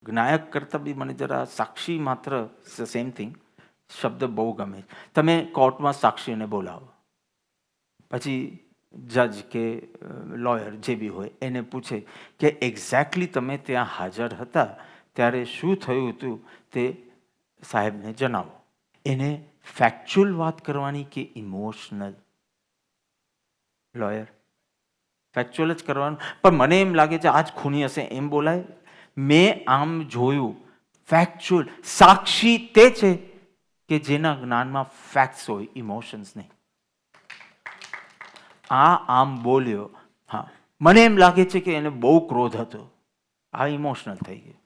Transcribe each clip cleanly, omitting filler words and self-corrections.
જ્ઞાયક કરતાં બી મને જરા સાક્ષી માત્ર સેમ થિંગ શબ્દ બહુ ગમે. તમે કોર્ટમાં સાક્ષીને બોલાવો, પછી જજ કે લોયર જે બી હોય એને પૂછે કે એક્ઝેક્ટલી તમે ત્યાં હાજર હતા ત્યારે શું થયું હતું તે સાહેબને જણાવો. એને ફેક્ચ્યુઅલ વાત કરવાની કે ઇમોશનલ? લોયર ફેક્ચ્યુઅલ જ કરવાનું. પણ મને એમ લાગે છે આજ ખૂની હશે એમ બોલાય. મેં આમ જોયું. ફેક્ચ્યુઅલ સાક્ષી તે છે કે જેના જ્ઞાનમાં ફેક્ટ્સ હોય, ઇમોશન્સ નહીં. આમ બોલ્યો, હા મને એમ લાગે છે કે એને બહુ ક્રોધ હતો, આ ઇમોશનલ થઈ ગયું.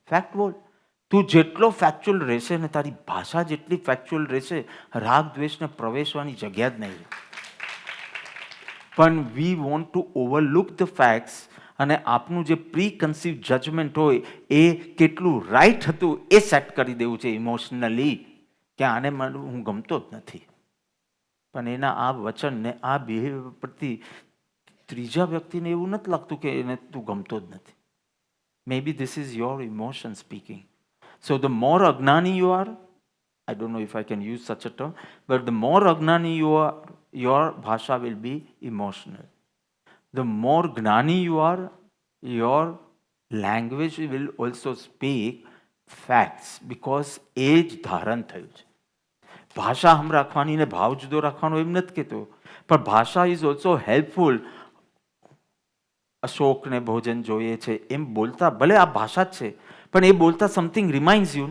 ફેક્ટ બોલ. તું જેટલો ફેક્ચ્યુઅલ રહેશે ને તારી ભાષા જેટલી ફેક્ચ્યુઅલ રહેશે, રાગ દ્વેષને પ્રવેશવાની જગ્યા જ નહીં. પણ we want to overlook the facts, અને આપનું જે પ્રી કન્સીવ જજમેન્ટ હોય એ કેટલું રાઈટ હતું એ સેટ કરી દેવું છે ઇમોશનલી, કે આને મને હું ગમતો જ નથી. પણ એના આ વચનને આ બિહેવિયર પરથી ત્રીજા વ્યક્તિને એવું નથી લાગતું કે એને તું ગમતો જ નથી. May be this is your emotion speaking. So the more અજ્ઞાની you are, I don't know if I can use such a term, but the more Agnani you are, your bhasha will be emotional. The more Gnani you are, your language will also speak facts, because એ જ ધારણ થયું છે. ભાષા હમ રાખવાની ને ભાવ જુદો રાખવાનો એમ નથી કહેતો, પણ ભાષા ઇઝ ઓલ્સો હેલ્પફુલ. અશોકને ભોજન જોઈએ છે એમ બોલતા, ભલે આ ભાષા જ છે, પણ એ બોલતા સમથિંગ રિમાઇન્ડ્સ યુ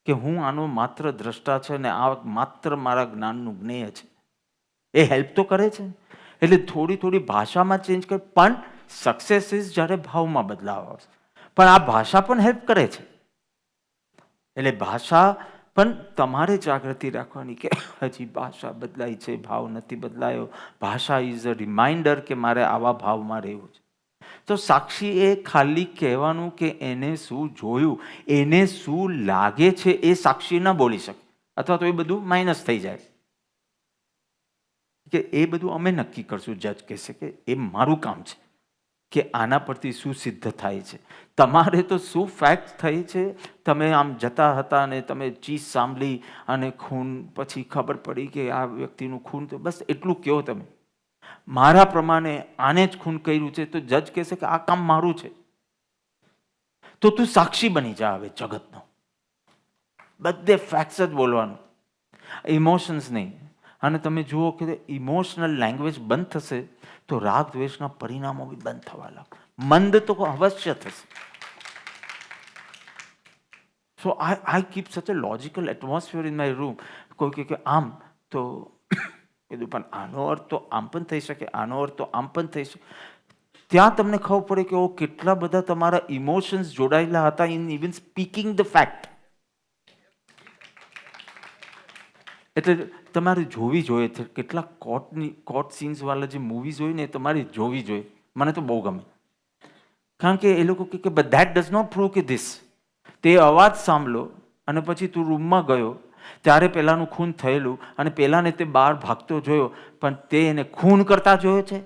કે હું આનો માત્ર દ્રષ્ટા છે ને આ માત્ર મારા જ્ઞાનનું જ્ઞેય છે. એ હેલ્પ તો કરે છે. એટલે થોડી થોડી ભાષામાં ચેન્જ કરે, પણ સક્સેસ ઇઝ જ્યારે ભાવમાં બદલાવ આવશે. પણ આ ભાષા પણ હેલ્પ કરે છે. એટલે ભાષા પણ તમારે જાગૃતિ રાખવાની કે હજી ભાષા બદલાઈ છે, ભાવ નથી બદલાયો. ભાષા ઇઝ અ રિમાઇન્ડર કે મારે આવા ભાવમાં રહેવું છે. તો સાક્ષી એ ખાલી કહેવાનું કે એને શું જોયું, એને શું લાગે છે એ સાક્ષી ન બોલી શકે, અથવા તો એ બધું માઇનસ થઈ જાય કે એ બધું અમે નક્કી કરશું. જજ કહેશે કે એ મારું કામ છે કે આના પરથી શું સિદ્ધ થાય છે. તમારે તો શું ફેક્ટ થઈ છે, તમે આમ જતા હતા અને તમે ચીજ સાંભળી અને ખૂન પછી ખબર પડી કે આ વ્યક્તિનું ખૂન, તો બસ એટલું કહો તમે. મારા પ્રમાણે આને જ ખૂન કર્યું છે, તો જજ કહેશે કે આ કામ મારું છે. તો તું સાક્ષી બની જા હવે જગતનો. બધે ફેક્ટ્સ જ બોલવાનું, ઇમોશન્સ નહીં. અને તમે જુઓ કે ઇમોશનલ લેંગ્વેજ બંધ થશે તો રાગ દ્વેષના પરિણામો બી બંધ થવા લાગે. મંદ તો અવશ્ય થશે. સો I keep such a logical atmosphere in my room. કોઈ કે આમ તો કીધું, પણ આનો અર્થ તો આમ પણ થઈ શકે, આનો અર્થ તો આમ પણ થઈ શકે. ત્યાં તમને ખબર પડે કે ઓ કેટલા બધા તમારા ઇમોશન્સ જોડાયેલા હતા in even speaking the fact. એટલે તમારે જોવી જોઈએ. કેટલાક કોર્ટ સીન્સ વાળા જે મૂવીઝ હોય ને એ તમારે જોવી જોઈએ. મને તો બહુ ગમે, કારણ કે એ લોકો કે but that does not prove કે ધીસ. તે અવાજ સાંભળો અને પછી તું રૂમમાં ગયો ત્યારે પેલાનું ખૂન થયેલું અને પેલાને તે બહાર ભાગતો જોયો, પણ તે એને ખૂન કરતા જોયો છે.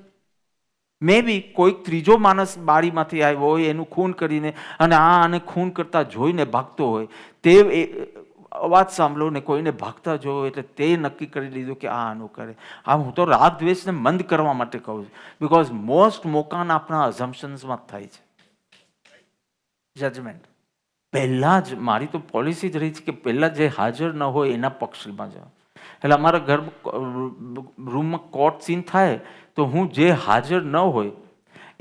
મે બી કોઈક ત્રીજો માણસ બારીમાંથી આવ્યો હોય, એનું ખૂન કરીને અને આને ખૂન કરતા જોઈને ભાગતો હોય. તે અવાજ સાંભળો ને કોઈને ભાગતા જોયો એટલે તે નક્કી કરી લીધું કે આ આનું કરે. હું તો રાગ દ્વેષને મંદ કરવા માટે કહું છું, બિકોઝ મોસ્ટ મોકાન આપણા અઝમ્પશન્સમાં થાય છે. જજમેન્ટ પહેલાં જ મારી તો પોલિસી જ રહી છે કે પહેલાં જે હાજર ન હોય એના પક્ષમાં જાઓ. એટલે અમારા ઘર રૂમમાં કોર્ટ સીન થાય તો હું જે હાજર ન હોય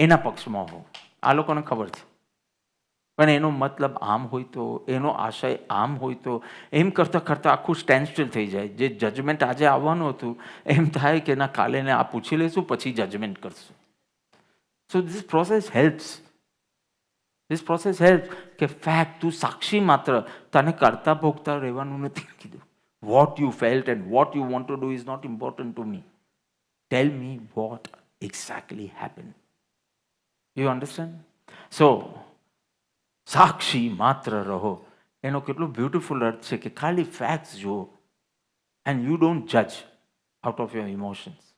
એના પક્ષમાં હોઉં. આ લોકોને ખબર છે. પણ એનો મતલબ આમ હોય તો, એનો આશય આમ હોય તો, એમ કરતાં કરતાં આખું સ્ટેન્ડસ્ટીલ થઈ જાય. જે જજમેન્ટ આજે આવવાનું હતું એમ થાય કે ના કાલે ને આ પૂછી લઈશું પછી જજમેન્ટ કરશું. So this process helps. This process help કે ફેક્ટ તું સાક્ષી માત્ર, તને કરતા ભોગતા રહેવાનું નથી કીધું. What you felt and what you want to do is not important to me. Tell me what exactly happen. You understand? So સાક્ષી માત્ર રહો એનો કેટલો બ્યુટિફુલ અર્થ છે કે ખાલી ફેક્ટ્સ જુઓ એન્ડ યુ ડોન્ટ જજ આઉટ ઓફ યોર ઇમોશન્સ.